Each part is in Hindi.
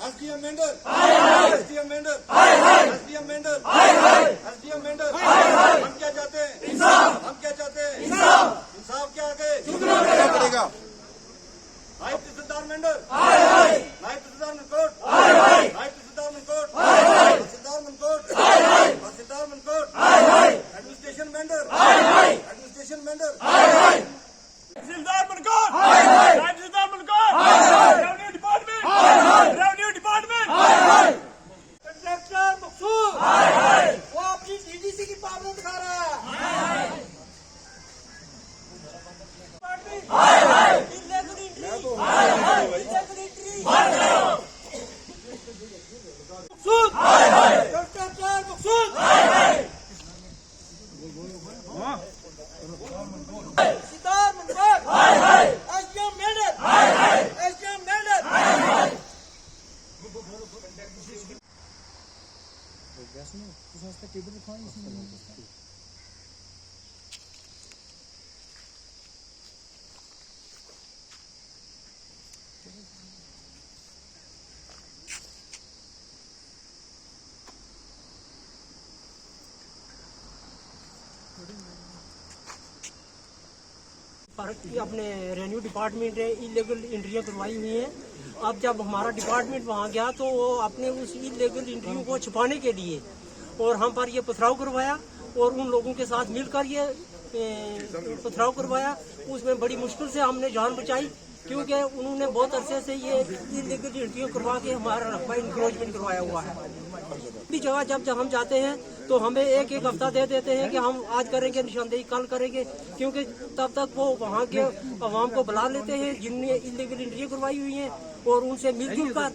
SDM Mendhar, SDM Mendhar, SDM Mendhar, SDM Mendhar. हम क्या चाहते हैं? इंसाफ। हम क्या चाहते हैं? इंसाफ। इंसाफ क्या आगे क्या करेगा? नायब तहसीलदार मेंढर, नायब तहसीलदार मनकोट, नायब तहसीलदार मनकोट, तहसीलदार मनकोट, तहसीलदार मनकोट, एडमिनिस्ट्रेशन मेंढर, एडमिनिस्ट्रेशन मेंढर, तहसीलदार मनकोट, नायब तहसीलदार Mankot, revenue department, revenue department, contractor Maqsood वो अपनी डीडीसी की पावर दिखा रहा है। Contractor Maqsood Sitar Mankot, SDM Mendhar, SDM Mendhar. अपने रेवेन्यू डिपार्टमेंट ने इलीगल एंट्रियां करवाई हुई हैं। अब जब हमारा डिपार्टमेंट वहां गया तो वो अपने उस इलीगल एंट्रियों को छुपाने के लिए और हम पर ये पथराव करवाया और उन लोगों के साथ मिलकर ये पथराव करवाया। उसमें बड़ी मुश्किल से हमने जान बचाई क्योंकि उन्होंने बहुत अरसे से ये इलीगल एंट्रियां करवा के हमारा रकबा इंक्रोचमेंट करवाया हुआ है। भी जगह जब हम जाते हैं तो हमें एक एक हफ्ता दे देते हैं कि हम आज करेंगे निशानदेही, कल करेंगे, क्योंकि तब तक वो वहाँ के अवाम को बुला लेते हैं जिनने इलीगल एंट्री करवाई हुई है और उनसे मिलजुल कर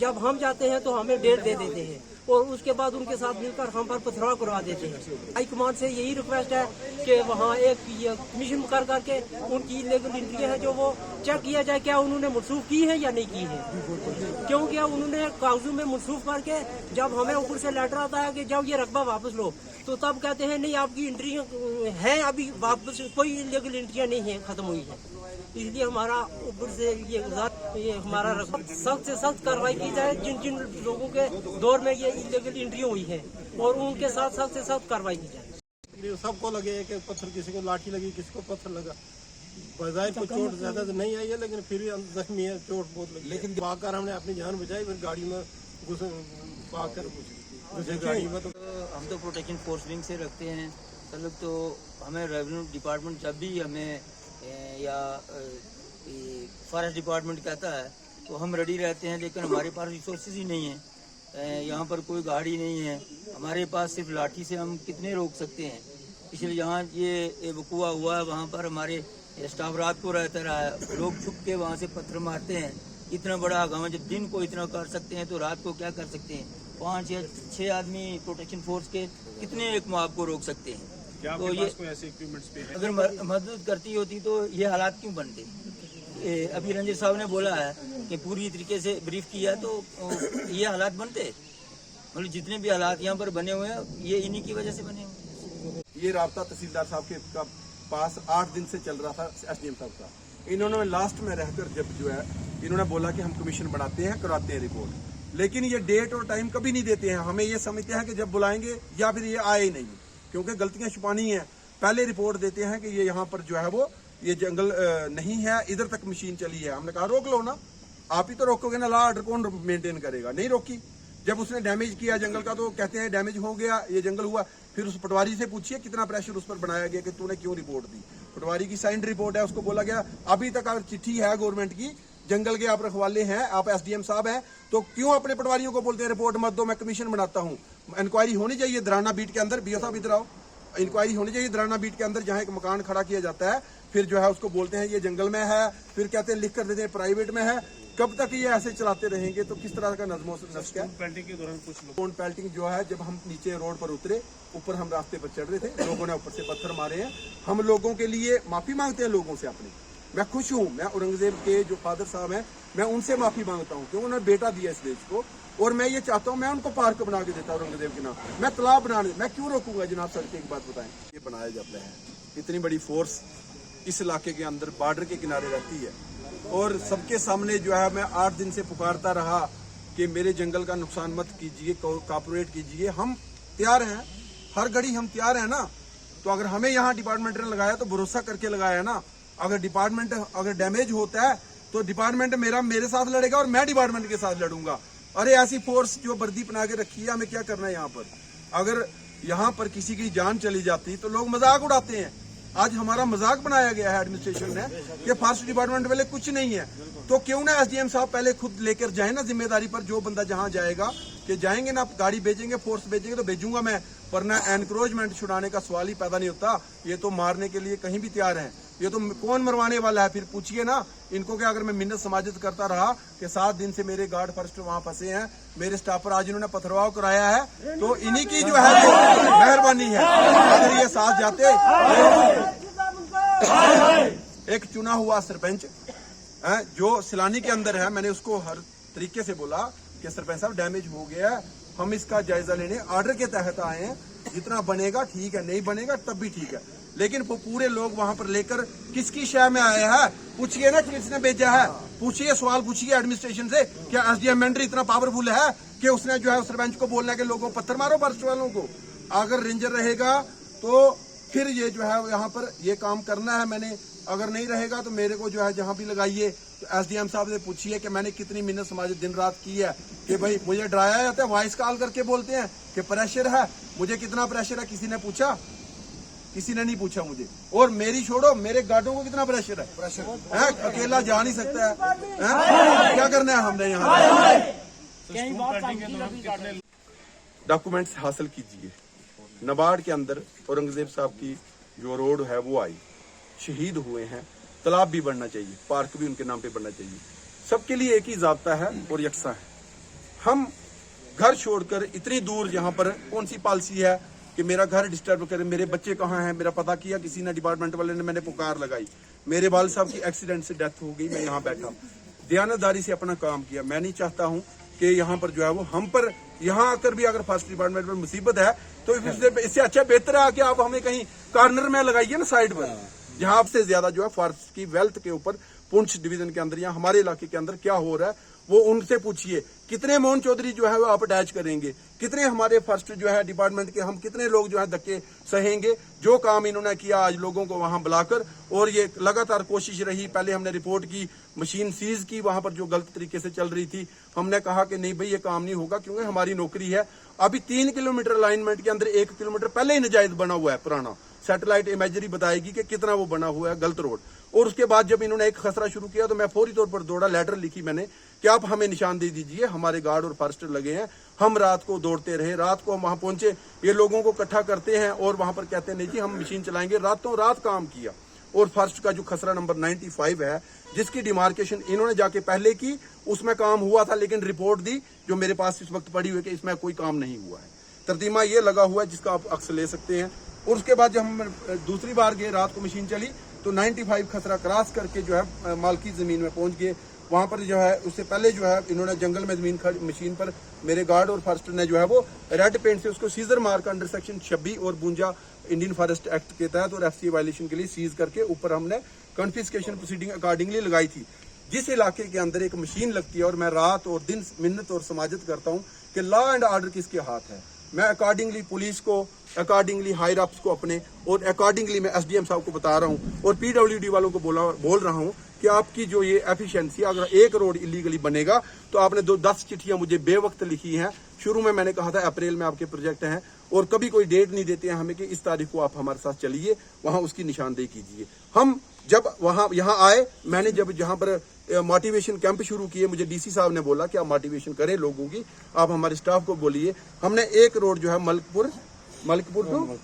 जब हम जाते हैं तो हमें डेट दे देते हैं और उसके बाद उनके साथ मिलकर हम पर पथराव करवा देते हैं। हाईकमान से यही रिक्वेस्ट है कि वहाँ एक कमीशन कर करके उनकी इलीगल एंट्री है जो वो चेक किया जाए क्या उन्होंने मनसूख की है या नहीं की है, क्योंकि उन्होंने कागजों में मनसूख करके जब हमें ऊपर से लेटर आता है कि जब ये रकबा वापस लो तो तब कहते हैं नहीं आपकी एंट्री है अभी वापस, कोई इलीगल एंट्रियाँ नहीं है, खत्म हुई है। इसलिए हमारा ऊपर से ये हमारा सख्त से सख्त कार्रवाई की जाए जिन जिन लोगों के दौर में ये इलीगल एंट्री हुई है और उनके साथ सख्त से सख्त कार्रवाई की जाए। सबको लगे कि पत्थर, किसी को लाठी लगी, किसी को पत्थर लगा। बाजार को चोट ज्यादा तो नहीं आई है लेकिन फिर भी जख्मी है, चोट बहुत लगी। लेकिन भागकर हमने अपनी जान बचाई, फिर गाड़ी में भागकर घुसे गाड़ी में। तो हम तो प्रोटेक्शन फोर्स विंग से रखते हैं सर, तो हमें रेवेन्यू डिपार्टमेंट जब भी हमें या फॉरेस्ट डिपार्टमेंट कहता है तो हम रेडी रहते हैं, लेकिन हमारे पास रिसोर्सेज ही नहीं है। यहाँ पर कोई गाड़ी नहीं है, हमारे पास सिर्फ लाठी से हम कितने रोक सकते हैं। इसलिए यहाँ ये वकूआ हुआ है, वहाँ पर हमारे स्टाफ रात को रहता रहा है, लोग छुप के वहाँ से पत्थर मारते हैं। इतना बड़ा गाँव, जब दिन को इतना कर सकते हैं तो रात को क्या कर सकते हैं। 5 या 6 आदमी प्रोटेक्शन फोर्स के कितने एक मॉब को रोक सकते हैं। क्या तो ये कोई ऐसे इक्विपमेंट्स पे है? अगर मदद करती होती तो ये हालात क्यों बनते। अभी रंजीत साहब ने बोला है कि पूरी तरीके से ब्रीफ किया तो ये हालात बनते। मतलब जितने भी हालात यहाँ पर बने हुए हैं ये इन्हीं की वजह से बने हुए हैं। ये राब्ता तहसीलदार साहब के पास 8 दिन से चल रहा था, SDM साहब का। इन्होंने लास्ट में रहकर जब जो है इन्होंने बोला कि हम कमीशन बनाते हैं, करवाते हैं रिपोर्ट, लेकिन ये डेट और टाइम कभी नहीं देते हैं। हमें ये समझते हैं कि जब बुलाएंगे या फिर ये आए ही नहीं, क्योंकि गलतियां छुपानी है। पहले रिपोर्ट देते हैं कि ये यहाँ पर जो है वो ये जंगल नहीं है, इधर तक मशीन चली है। हमने कहा रोक लो ना, आप ही तो रोकोगे ना, लॉ ऑर्डर कौन मेंटेन करेगा। नहीं रोकी। जब उसने डैमेज किया जंगल का तो कहते हैं डैमेज हो गया, ये जंगल हुआ। फिर उस पटवारी से पूछिए कितना प्रेशर उस पर बनाया गया कि तूने क्यों रिपोर्ट दी। पटवारी की साइंड रिपोर्ट है, उसको बोला गया अभी तक अगर चिट्ठी है गवर्नमेंट की, जंगल के आप रखवाले हैं, आप SDM साहब हैं, तो क्यों अपने पटवारियों को बोलते हैं रिपोर्ट मत दो, मैं कमीशन बनाता हूँ। इंक्वायरी होनी चाहिए दराना बीट के अंदर, BO साहब इधर आओ। इंक्वायरी होनी चाहिए दराना बीट के अंदर, जहाँ एक मकान खड़ा किया जाता है, फिर जो है उसको बोलते हैं ये जंगल में है, फिर कहते हैं लिख कर देते हैं प्राइवेट में है। कब तक ये ऐसे चलाते रहेंगे तो किस तरह का नज़्मो नस्क है। पेल्टिंग के दौरान कुछ स्टोन पेल्टिंग जो है, जब हम नीचे रोड पर उतरे, ऊपर हम रास्ते पर चढ़ रहे थे, लोगों ने ऊपर से पत्थर मारे हैं। हम लोगों के लिए माफी मांगते हैं लोगों से अपनी। मैं खुश हूँ, मैं औरंगजेब के जो फादर साहब हैं, मैं उनसे माफी मांगता हूँ क्योंकि उन्होंने बेटा दिया इस देश को, और मैं ये चाहता हूँ मैं उनको पार्क बना के देता औरंगजेब के नाम। मैं तालाब बनाने, मैं क्यों रोकूंगा जनाब। सर की एक बात बताएं, ये बनाया जाता है, इतनी बड़ी फोर्स इस इलाके के अंदर बॉर्डर के किनारे रहती है, और सबके सामने जो है मैं 8 दिन से पुकारता रहा कि मेरे जंगल का नुकसान मत कीजिए, कॉर्पोरेट कीजिए। हम तैयार हैं, हर घड़ी हम तैयार हैं ना। तो अगर हमें यहाँ डिपार्टमेंट ने लगाया तो भरोसा करके लगाया ना। अगर डिपार्टमेंट अगर डैमेज होता है तो डिपार्टमेंट मेरे साथ लड़ेगा और मैं डिपार्टमेंट के साथ लड़ूंगा। अरे ऐसी फोर्स जो वर्दी पहना के रखी है, हमें क्या करना है यहाँ पर? अगर यहाँ पर किसी की जान चली जाती तो लोग मजाक उड़ाते हैं। आज हमारा मजाक बनाया गया है एडमिनिस्ट्रेशन ने कि फॉरेस्ट डिपार्टमेंट वाले कुछ नहीं है। तो क्यों ना एसडीएम साहब पहले खुद लेकर जाए ना जिम्मेदारी पर। जो बंदा जहां जाएगा कि जाएंगे ना, गाड़ी भेजेंगे, फोर्स भेजेंगे तो भेजूंगा मैं, पर ना एनक्रोचमेंट छुड़ाने का सवाल ही पैदा नहीं होता। ये तो मारने के लिए कहीं भी तैयार है। ये तो कौन मरवाने वाला है? फिर पूछिए ना इनको। क्या अगर मैं मिन्नत समाजित करता रहा कि 7 दिन से मेरे गार्ड फर्स्ट वहां फंसे हैं, मेरे स्टाफ पर आज इन्होंने पथराव कराया है, तो इन्हीं की जो है मेहरबानी है। अगर ये साथ जाते, एक चुना हुआ सरपंच जो सिलानी के अंदर है, मैंने उसको हर तरीके से बोला कि सरपंच साहब डैमेज हो गया है, हम इसका जायजा लेने ऑर्डर के तहत आए हैं। जितना बनेगा ठीक है, नहीं बनेगा तब भी ठीक है। लेकिन वो पूरे लोग वहां पर लेकर किसकी शय में आए हैं? पूछिए ना किसने भेजा है, पूछिए, सवाल पूछिए एडमिनिस्ट्रेशन से। क्या एसडीएम मेंढरी इतना पावरफुल है कि उसने जो है सरपंच को बोलना है कि लोगों को पत्थर मारो, फॉरेस्ट वालों को? अगर रेंजर रहेगा तो फिर ये जो है यहाँ पर ये काम करना है मैंने। अगर नहीं रहेगा तो मेरे को जो है जहां भी लगाइए। तो एसडीएम साहब से पूछिए कि मैंने कितनी मिन्नत समाजित दिन रात की है कि भाई मुझे डराया जाता है। वॉइस कॉल करके बोलते हैं कि प्रेशर है। मुझे कितना प्रेशर है किसी ने पूछा? किसी ने नहीं पूछा मुझे। और मेरी छोड़ो, मेरे गार्डों को कितना प्रेशर है? अकेला जा नहीं सकता है। क्या करना है हमने यहाँ? डॉक्यूमेंट्स हासिल कीजिए। नबार्ड के अंदर औरंगजेब साहब की जो रोड है वो आई, शहीद हुए हैं, तालाब भी बनना चाहिए, पार्क भी उनके नाम पे बनना चाहिए। सबके लिए एक ही ज़ाब्ता है और यकसा है। हम घर छोड़कर इतनी दूर यहाँ पर कौन सी पॉलिसी है कि मेरा घर डिस्टर्ब करे? मेरे बच्चे कहाँ हैं? मेरा पता किया किसी ने, डिपार्टमेंट वाले ने, मैंने पुकार लगाई। मेरे वालिद साहब की एक्सीडेंट से डेथ हो गई, मैं यहाँ बैठा, दयानतदारी से अपना काम किया। मैं नहीं चाहता हूँ कि यहाँ पर जो है वो हम पर यहाँ आकर भी अगर फॉरेस्ट डिपार्टमेंट में मुसीबत है तो इससे अच्छा बेहतर है कि आप हमें कहीं कॉर्नर में लगाइए ना, साइड पर, जहां आपसे ज्यादा जो है फॉरेस्ट की वेल्थ के ऊपर पुंछ डिवीजन के अंदर या हमारे इलाके के अंदर क्या हो रहा है वो उनसे पूछिए। कितने मोहन चौधरी जो है वो आप अटैच करेंगे? कितने हमारे फर्स्ट जो है डिपार्टमेंट के हम कितने लोग जो है धक्के सहेंगे? जो काम इन्होंने किया आज लोगों को वहां बुलाकर, और ये लगातार कोशिश रही। पहले हमने रिपोर्ट की, मशीन सीज की वहां पर जो गलत तरीके से चल रही थी। हमने कहा कि नहीं भाई ये काम नहीं होगा क्योंकि हमारी नौकरी है। अभी 3 किलोमीटर अलाइनमेंट के अंदर 1 किलोमीटर पहले ही नाजायज बना हुआ है पुराना। सैटेलाइट इमेजरी बताएगी कि कितना वो बना हुआ है गलत रोड। और उसके बाद जब इन्होंने एक खसरा शुरू किया तो मैं फौरी तौर पर दौड़ा, लेटर लिखी मैंने कि आप हमें निशान दे दीजिए, हमारे गार्ड और फॉरेस्टर लगे हैं। हम रात को दौड़ते रहे, रात को हम वहां पहुंचे, ये लोगों को इकट्ठा करते हैं और वहां पर कहते हैं नहीं जी हम मशीन चलाएंगे। रातों रात काम किया। और फॉरेस्ट का जो खसरा नंबर 95 है जिसकी डिमार्केशन इन्होंने जाके पहले की, उसमें काम हुआ था, लेकिन रिपोर्ट दी जो मेरे पास इस वक्त पड़ी हुई कि इसमें कोई काम नहीं हुआ है। तरतीमा ये लगा हुआ है जिसका आप अक्स ले सकते हैं। और उसके बाद जब हम दूसरी बार गए, रात को मशीन चली तो 95 खसरा क्रॉस करके जो है मालकी जमीन में पहुंच गए। वहां पर जो है उससे पहले जो है इन्होंने जंगल में जमीन मशीन पर मेरे गार्ड और फॉरेस्टर ने जो है वो रेड पेंट से उसको सीजर मार्क अंडर सेक्शन 26 और 52 इंडियन फॉरेस्ट एक्ट के तहत और एफसीए वायलेशन के लिए सीज करके ऊपर हमने कॉन्फिस्केशन प्रोसीडिंग अकॉर्डिंगली लगाई थी। जिस इलाके के अंदर एक मशीन लगती है और मैं रात और दिन मिन्नत और समाजत करता हूँ कि लॉ एंड ऑर्डर किसके हाथ है, मैं अकॉर्डिंगली पुलिस को, अकॉर्डिंगली हायर अप्स को अपने, और अकॉर्डिंगली मैं एसडीएम साहब को बता रहा हूँ और पीडब्ल्यूडी वालों को बोल रहा हूँ कि आपकी जो ये एफिशिएंसी, अगर एक रोड इलीगली बनेगा तो आपने 10 चिट्ठियां मुझे बेवक्त लिखी हैं। शुरू में मैंने कहा था अप्रैल में आपके प्रोजेक्ट हैं और कभी कोई डेट नहीं देते हैं हमें कि इस तारीख को आप हमारे साथ चलिए, वहां उसकी निशानदेही कीजिए। हम जब यहाँ आए, मैंने जब जहां पर मोटिवेशन कैंप शुरू किए, मुझे डीसी साहब ने बोला कि आप मोटिवेशन करें लोगों की, आप हमारे स्टाफ को बोलिए। हमने एक रोड जो है मलकपुर तो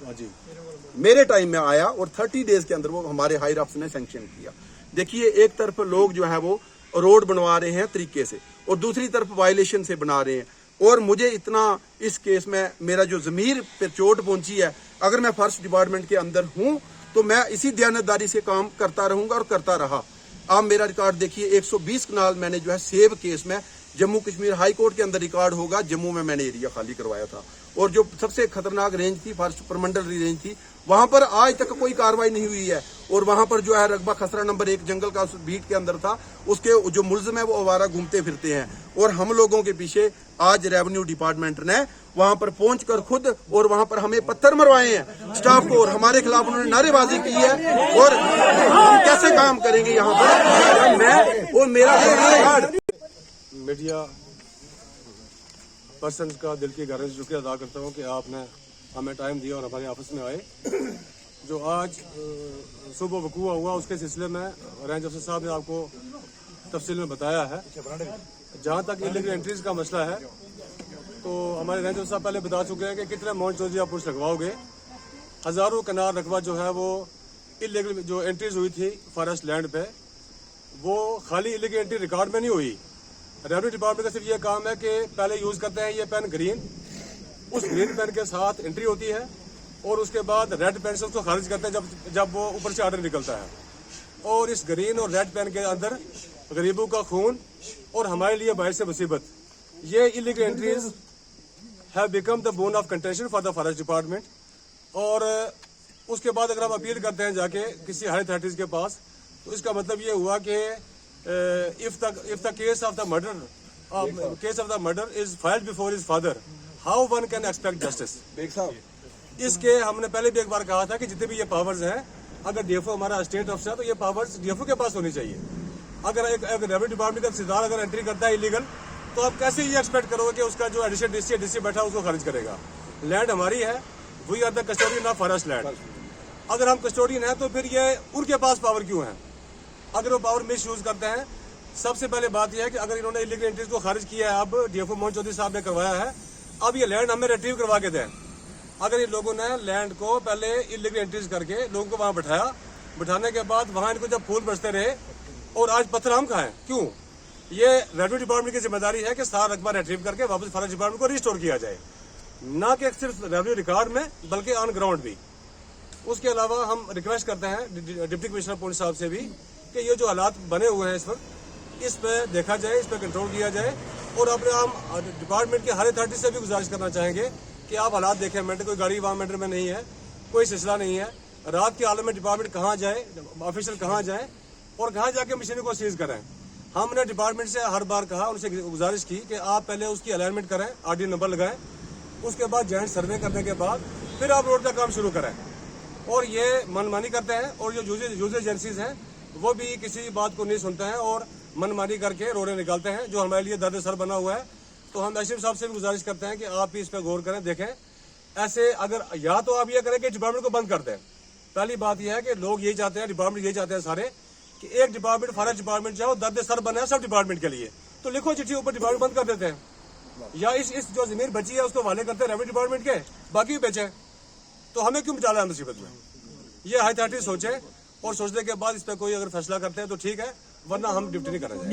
मेरे टाइम में आया और 30 डेज के अंदर वो हमारे हायर अप्स ने सैंक्शन किया। देखिए एक तरफ लोग जो है वो रोड बनवा रहे हैं तरीके से और दूसरी तरफ वायलेशन से बना रहे हैं। और मुझे इतना इस केस में मेरा जो जमीर पे चोट पहुंची है, अगर मैं फॉरेस्ट डिपार्टमेंट के अंदर हूं तो मैं इसी दयानतदारी से काम करता रहूंगा और करता रहा। आप मेरा रिकॉर्ड देखिए, 120 कनाल मैंने जो है सेब केस में जम्मू कश्मीर हाई कोर्ट के अंदर रिकॉर्ड होगा, जम्मू में मैंने एरिया खाली करवाया था। और जो सबसे खतरनाक रेंज थी, फर्स्ट परमंडल रेंज थी, वहां पर आज तक कोई कार्रवाई नहीं हुई है। और वहां पर जो है रकबा खसरा नंबर 1 जंगल का उस बीट के अंदर था, उसके जो मुल्जिम है वो आवारा घूमते फिरते हैं। और हम लोगों के पीछे आज रेवेन्यू डिपार्टमेंट ने वहां पर पहुंचकर खुद और वहां पर हमें पत्थर मरवाए हैं स्टाफ को, और हमारे खिलाफ उन्होंने नारेबाजी की है। और हम कैसे काम करेंगे यहाँ पर, मैं और मेरा कार्ड। मीडिया पर्सन का दिल की गहराई से शुक्रिया अदा करता हूँ कि आपने हमें टाइम दिया और हमारे ऑफिस में आए। जो आज सुबह वकूआ हुआ उसके सिलसिले में रेंज अफसर साहब ने आपको तफसील में बताया है। जहाँ तक इलीगल एंट्रीज का मसला है तो हमारे रेंज अफसर साहब पहले बता चुके हैं कि कितने माउंट चौधरी आप पुलिस लगवाओगे। हज़ारों कनार रकबा जो है वो इलीगल जो एंट्रीज हुई थी फॉरेस्ट लैंड पे, वो खाली इलीगल एंट्री रिकॉर्ड में नहीं हुई। रेवेन्यू डिपार्टमेंट का सिर्फ ये काम है कि पहले यूज करते हैं ये पेन ग्रीन, उस ग्रीन पेन के साथ एंट्री होती है और उसके बाद रेड पेन से उसको खारिज करते हैं जब वो ऊपर से ऑर्डर निकलता है। और इस ग्रीन और रेड पेन के अंदर गरीबों का खून और हमारे लिए बाहर से मुसीबत, ये illegal entries have become the bone of contention for the forest department. और उसके बाद अगर हम अपील करते हैं जाके किसी हाई अथॉरिटीज के पास, तो इसका मतलब ये हुआ कि if the case of the murder is filed before his father, how one can expect justice? इसके हमने पहले भी एक बार कहा था कि जितने भी ये पावर्स हैं, अगर डीएफओ हमारा स्टेट ऑफिसर है तो ये पावर्स डीएफओ के पास होनी चाहिए। अगर एक रेवेन्यू डिपार्टमेंट का सिद्धार्थ अगर एंट्री करता है इलीगल, तो आप कैसे ये एक्सपेक्ट करोगे कि उसका जो एडिशनल डीसी बैठा है उसको खारिज करेगा। लैंड हमारी है, we are the custodian of forest land. अगर हम कस्टोडियन हैं तो फिर ये उनके पास पावर क्यों है? अगर वो पावर मिस यूज करते हैं, सबसे पहले बात यह है कि अगर इन्होंने इलीगल एंट्रीज को खारिज किया है, अब डीएफओ मोहन चौधरी साहब ने करवाया है, अब ये लैंड हमें रिट्रीव करवा के दें। अगर इन लोगों ने लैंड को पहले इलीगल एंट्रीज करके लोगों को वहां बैठाया, बिठाने के बाद वहां इनको जब फूल बरसते रहे और आज पत्थर हम खाएं, क्यों? ये रेवेन्यू डिपार्टमेंट की जिम्मेदारी है कि सारा रकबा रिट्रीव करके वापस फॉरेस्ट डिपार्टमेंट को रिस्टोर किया जाए, न कि सिर्फ रेवेन्यू रिकॉर्ड में बल्कि ऑन ग्राउंड भी। उसके अलावा हम रिक्वेस्ट करते हैं डिप्टी कमिश्नर पुलिस साहब से भी कि ये जो हालात बने हुए हैं इस वक्त, इस पे देखा जाए, इस पे कंट्रोल किया जाए। और अपने हम डिपार्टमेंट के हर अथॉरिटी से भी गुजारिश करना चाहेंगे कि आप हालात देखें। मैंने कोई गाड़ी वहाँ मैंटर में नहीं है, कोई सिलसिला नहीं है। रात के हालत में डिपार्टमेंट कहाँ जाए, ऑफिसर कहाँ जाए और कहाँ जाके मशीनरी को सीज करें। हमने डिपार्टमेंट से हर बार कहा, उनसे गुजारिश की कि आप पहले उसकी अलाइनमेंट करें, आरडी नंबर लगाएं, उसके बाद जॉइंट सर्वे करने के बाद फिर आप रोड का काम शुरू करें। और ये मनमानी करते हैं और जो यूजर एजेंसीज हैं वो भी किसी बात को नहीं सुनते हैं और मनमानी करके रोड़े निकालते हैं, जो हमारे लिए दर्द सर बना हुआ है। तो हम एसडीएम साहब से भी गुजारिश करते हैं कि आप भी इस पर गौर करें, देखें। ऐसे अगर या तो आप ये करें कि डिपार्टमेंट को बंद कर दें। पहली बात यह है कि लोग यही चाहते हैं, डिपार्टमेंट यही चाहते हैं सारे, कि एक डिपार्टमेंट फॉरेस्ट डिपार्टमेंट चाहे दर्द सर बना है सब डिपार्टमेंट के लिए, तो लिखो चिट्ठी ऊपर डिपार्टमेंट बंद कर देते हैं। या इस जो जमीन बची है उसको वाले करते हैं रेवेन्यू डिपार्टमेंट के, बाकी भी बेचे। तो हमें क्यों डाला है मुसीबत में? ये हाई अथॉरिटी सोचे और सोचने के बाद इस पर कोई अगर फैसला करते हैं तो ठीक है, वरना हम ड्यूटी नहीं करेंगे।